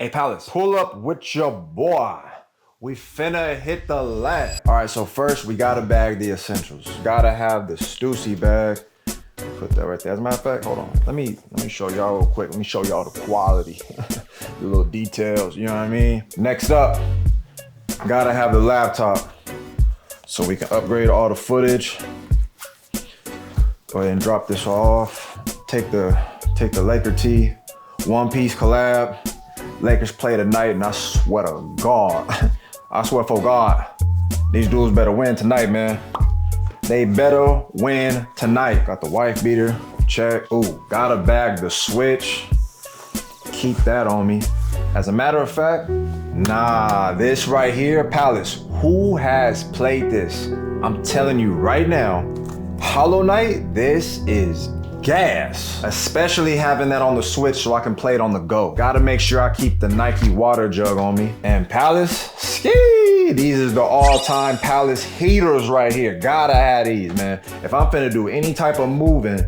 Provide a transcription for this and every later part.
Hey, Palace, pull up with your boy. We finna hit the lab. All right, so first we gotta bag the essentials. Gotta have the Stussy bag. Put that right there. As a matter of fact, hold on. Let me show y'all real quick. Let me show y'all the quality. The little details, you know what I mean? Next up, gotta have the laptop so we can upgrade all the footage. Go ahead and drop this off. Take the Laker tee, One Piece collab. Lakers play tonight, and I swear to God, I swear for God, these dudes better win tonight, man. They better win tonight. Got the wife beater, check. Ooh, gotta bag the Switch. Keep that on me. As a matter of fact, nah, this right here, Palace, who has played this? I'm telling you right now, Hollow Knight, this is gas. Especially having that on the Switch so I can play it on the go. Gotta make sure I keep the Nike water jug on me. And Palace, ski! These is the all-time Palace heaters right here. Gotta have these, man. If I'm finna do any type of moving,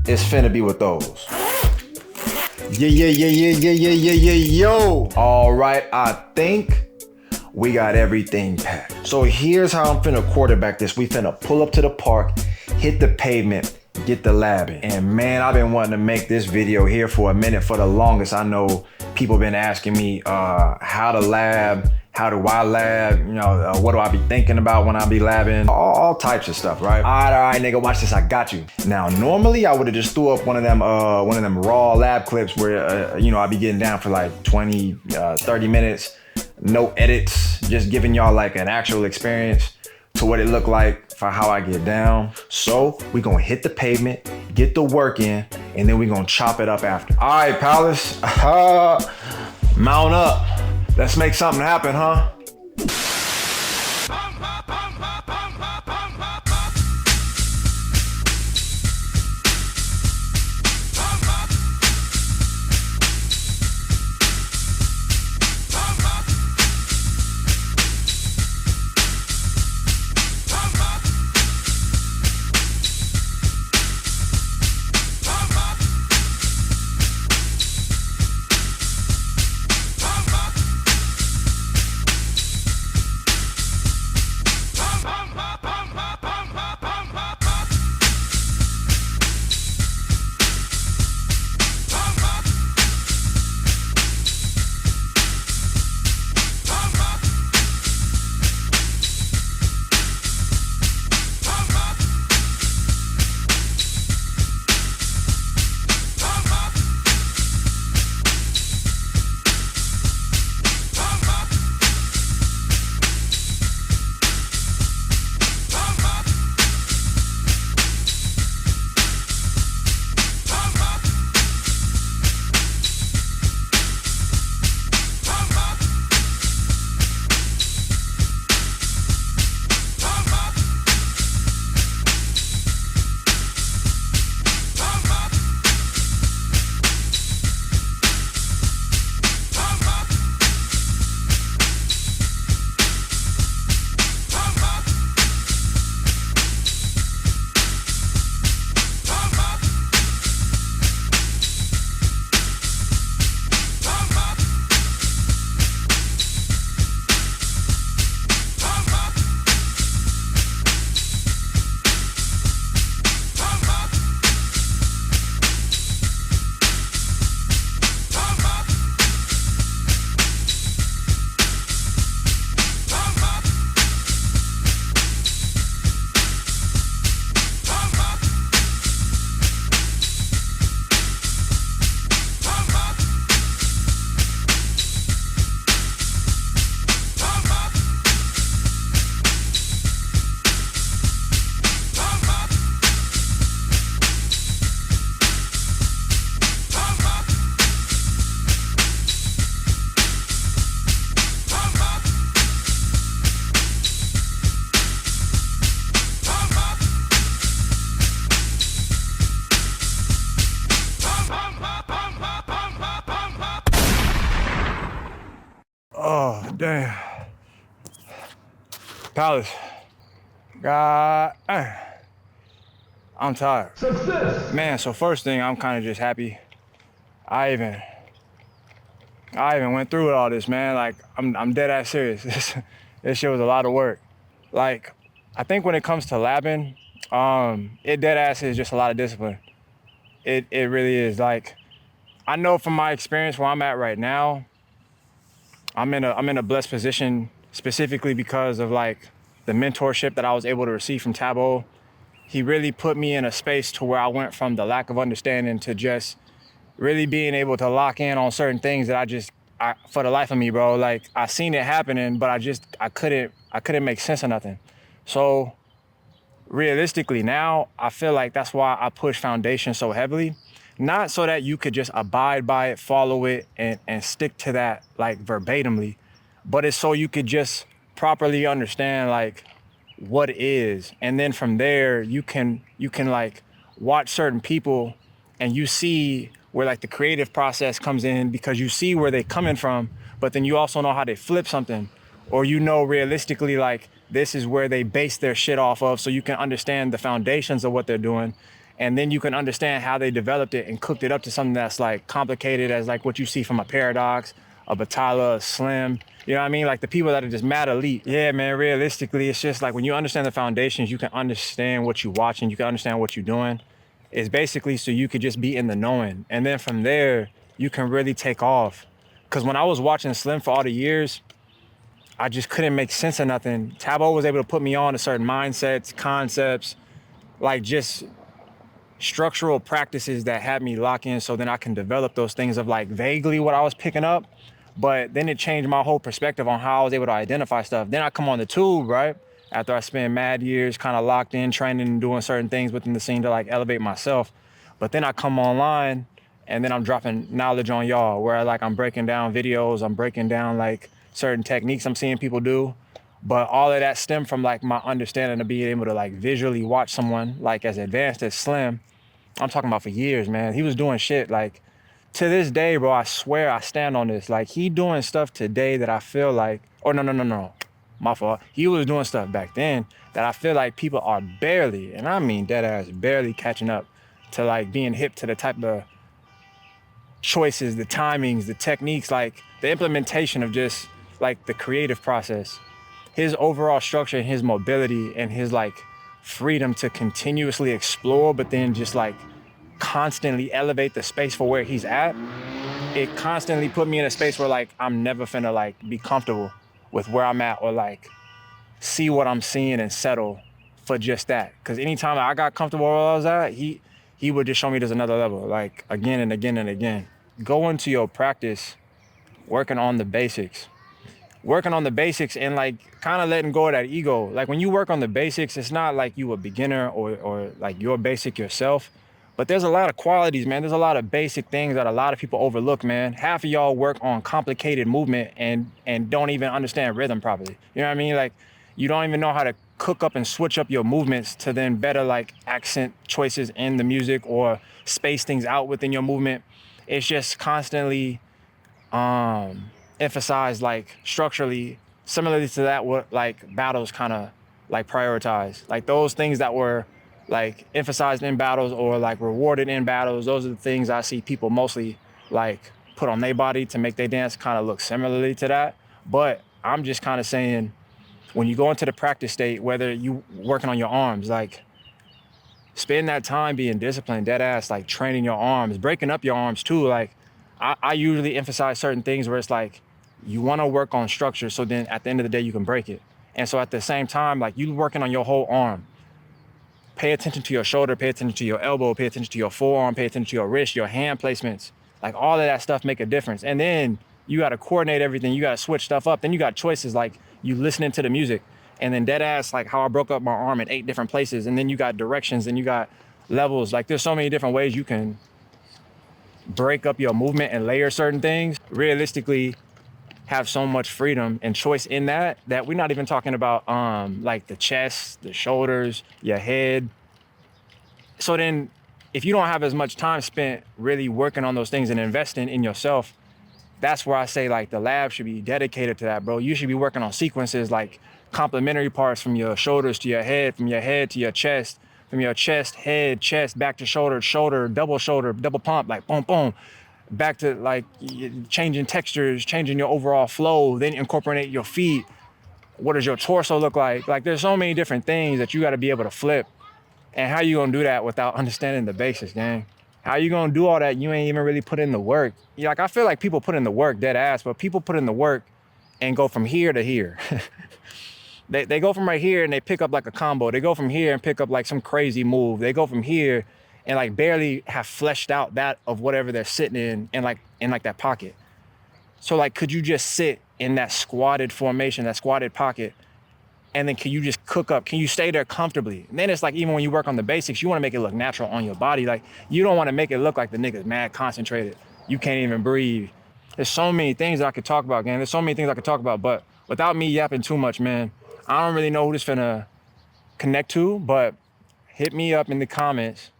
it's finna be with those. Yo. All right, I think we got everything packed. So here's how I'm finna quarterback this. We finna pull up to the park, hit the pavement, get the labbing. And man, I've been wanting to make this video here for a minute. For the longest, I know people been asking me how to lab, how do I lab, you know, what do I be thinking about when I be labbing, all types of stuff, right? All right, nigga, watch this, I got you. Now, normally I would have just threw up one of them raw lab clips where, you know, I be getting down for like 20, 30 minutes, no edits, just giving y'all like an actual experience to what it looked like for how I get down. So we gonna hit the pavement, get the work in, and then we gonna chop it up after. All right, Palace, mount up. Let's make something happen, huh? Oh, damn. Palace. God, I'm tired. Success. Man, so first thing, I'm kind of just happy I even I even went through all this, man. Like, I'm dead ass serious. This shit was a lot of work. Like, I think when it comes to labbing, it dead ass is just a lot of discipline. It really is. Like, I know from my experience where I'm at right now, I'm in a blessed position specifically because of like the mentorship that I was able to receive from Tabo. He really put me in a space to where I went from the lack of understanding to just really being able to lock in on certain things that for the life of me, bro, like I seen it happening, but I couldn't make sense of nothing. So realistically now, I feel like that's why I push foundation so heavily. Not so that you could just abide by it, follow it, and stick to that like verbatimly, but it's so you could just properly understand like what is. And then from there you can like watch certain people and you see where like the creative process comes in because you see where they're coming from, but then you also know how they flip something, or realistically like this is where they base their shit off of, so you can understand the foundations of what they're doing, and then you can understand how they developed it and cooked it up to something that's like complicated as like what you see from a Paradox, a Batala, a Slim. You know what I mean? Like the people that are just mad elite. Yeah, man, realistically, it's just like when you understand the foundations, you can understand what you're watching, you can understand what you're doing. It's basically so you could just be in the knowing. And then from there, you can really take off. Because when I was watching Slim for all the years, I just couldn't make sense of nothing. Tabo was able to put me on to certain mindsets, concepts, like just structural practices that had me lock in so then I can develop those things of like vaguely what I was picking up. But then it changed my whole perspective on how I was able to identify stuff. Then I come on the tube, right? After I spent mad years kind of locked in, training and doing certain things within the scene to like elevate myself. But then I come online and then I'm dropping knowledge on y'all where like I'm breaking down videos, I'm breaking down like certain techniques I'm seeing people do. But all of that stemmed from like my understanding of being able to like visually watch someone like as advanced as Slim. I'm talking about for years, man. He was doing shit like to this day, bro. I swear I stand on this. Like he doing stuff today that I feel like, or no, my fault. He was doing stuff back then that I feel like people are barely, and I mean dead ass, barely catching up to like being hip to the type of choices, the timings, the techniques, like the implementation of just like the creative process. His overall structure and his mobility and his like freedom to continuously explore, but then just like constantly elevate the space for where he's at. It constantly put me in a space where like I'm never finna like be comfortable with where I'm at or like see what I'm seeing and settle for just that. Cause anytime I got comfortable where I was at, he would just show me there's another level, like again and again and again. Go into your practice working on the basics. Working on the basics and like kind of letting go of that ego. Like when you work on the basics, it's not like you a beginner or like you're basic yourself, but there's a lot of qualities, man. There's a lot of basic things that a lot of people overlook, man. Half of y'all work on complicated movement and don't even understand rhythm properly. You know what I mean? Like you don't even know how to cook up and switch up your movements to then better like accent choices in the music or space things out within your movement. It's just constantly emphasized like structurally, similarly to that what like battles kind of like prioritize. Like those things that were like emphasized in battles or like rewarded in battles, those are the things I see people mostly like put on their body to make their dance kind of look similarly to that. But I'm just kind of saying when you go into the practice state, whether you working on your arms, like spend that time being disciplined, dead ass, like training your arms, breaking up your arms too. Like I usually emphasize certain things where it's like you want to work on structure so then at the end of the day you can break it. And so at the same time, like you working on your whole arm, pay attention to your shoulder, pay attention to your elbow, pay attention to your forearm, pay attention to your wrist, your hand placements. Like all of that stuff make a difference. And then you got to coordinate everything. You got to switch stuff up. Then you got choices like you listening to the music and then dead ass, like how I broke up my arm in 8 different places. And then you got directions and you got levels. Like there's so many different ways you can break up your movement and layer certain things. Realistically, have so much freedom and choice in that we're not even talking about like the chest, the shoulders, your head. So then if you don't have as much time spent really working on those things and investing in yourself, that's where I say like the lab should be dedicated to that, bro. You should be working on sequences like complementary parts from your shoulders to your head, from your head to your chest, from your chest, head, chest, back to shoulder, shoulder, double pump, like boom, boom. back to like changing textures, changing your overall flow, then incorporate your feet. What does your torso look like? Like there's so many different things that you got to be able to flip. And how you gonna do that without understanding the basics, gang? How you gonna do all that? You ain't even really put in the work. Like I feel like people put in the work, dead ass, but people put in the work and go from here to here. They go from right here and they pick up like a combo. They go from here and pick up like some crazy move. They go from here and like barely have fleshed out that of whatever they're sitting in like that pocket. So like, could you just sit in that squatted formation, that squatted pocket, and then can you just cook up? Can you stay there comfortably? And then it's like, even when you work on the basics, you wanna make it look natural on your body. Like, you don't wanna make it look like the nigga's mad concentrated. You can't even breathe. There's so many things I could talk about, gang. There's so many things I could talk about, but without me yapping too much, man, I don't really know who this finna connect to, but hit me up in the comments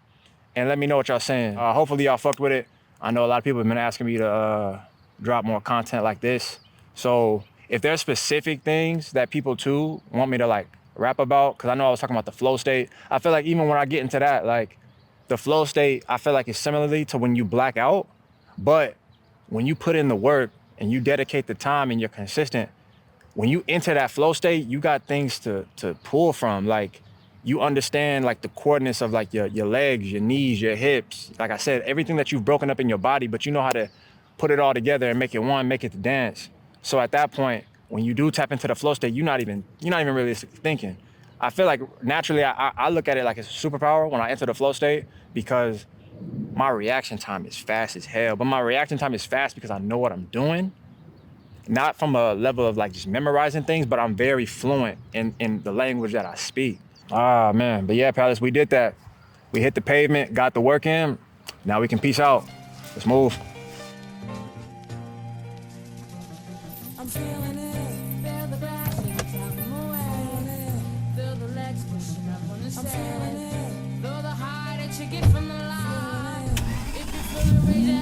and let me know what y'all saying. Hopefully y'all fucked with it. I know a lot of people have been asking me to drop more content like this. So if there's specific things that people too want me to like rap about, cause I know I was talking about the flow state. I feel like even when I get into that, like the flow state, I feel like it's similarly to when you black out, but when you put in the work and you dedicate the time and you're consistent, when you enter that flow state, you got things to pull from. Like you understand like the coordinates of like your legs, your knees, your hips. Like I said, everything that you've broken up in your body, but you know how to put it all together and make it one, make it the dance. So at that point, when you do tap into the flow state, you're not even really thinking. I feel like naturally I look at it like it's a superpower when I enter the flow state, because my reaction time is fast as hell. But my reaction time is fast because I know what I'm doing. Not from a level of like just memorizing things, but I'm very fluent in the language that I speak. Ah, man. But yeah, Palace, we did that. We hit the pavement, got the work in. Now we can peace out. Let's move. I'm feeling it, feel the back, I'm away. Feel the legs pushing up on the stairs. I'm feeling it, feel the high that you get from the line. If you feel it raging